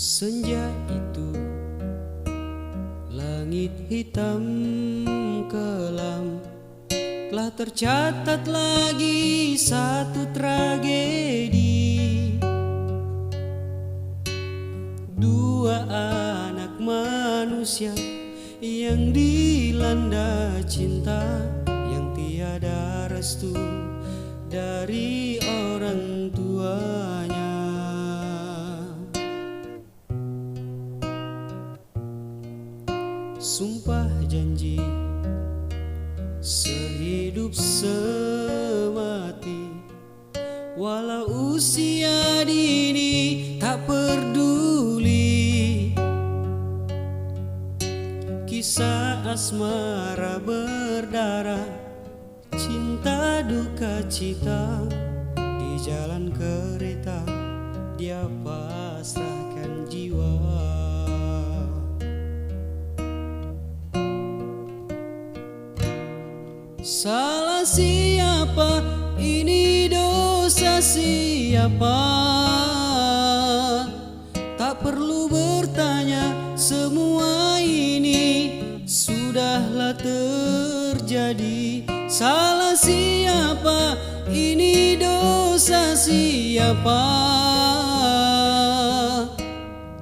Senja itu langit hitam kelam, telah tercatat lagi satu tragedi. Dua anak manusia yang dilanda cinta, yang tiada restu dari orang tuanya. Sumpah janji sehidup semati, walau usia dini tak peduli. Kisah asmara berdarah, cinta duka cita, di jalan kereta dia pasrahkan jiwa. Salah siapa ini, dosa siapa? Tak perlu bertanya, semua ini sudahlah terjadi. Salah siapa ini, dosa siapa?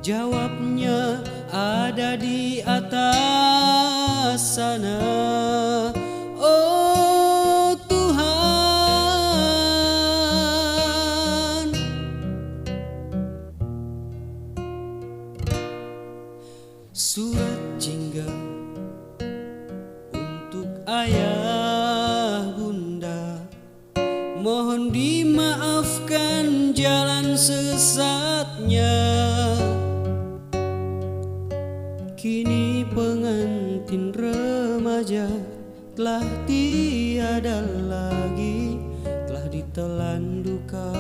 Jawabnya ada di atas sana. Oh Tuhan, surat jingga untuk ayah bunda, mohon dimaafkan jalan sesatnya. Kini pengantin remaja telah tiada lagi, telah ditelan duka,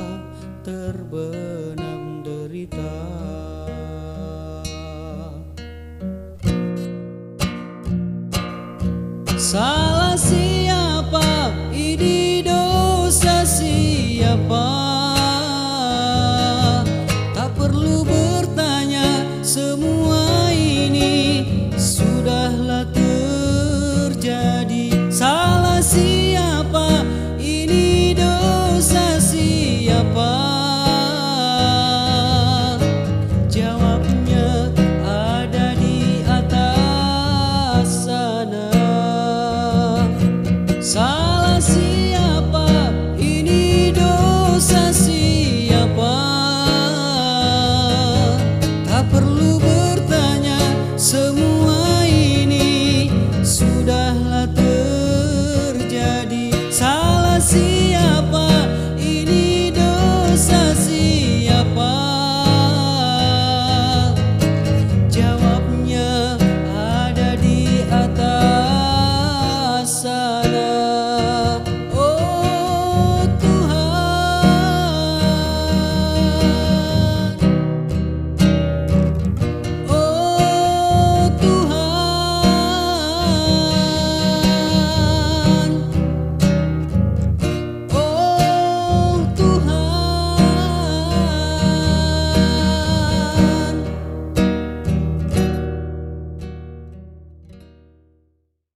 terbenam derita. Salah siapa ini, dosa siapa?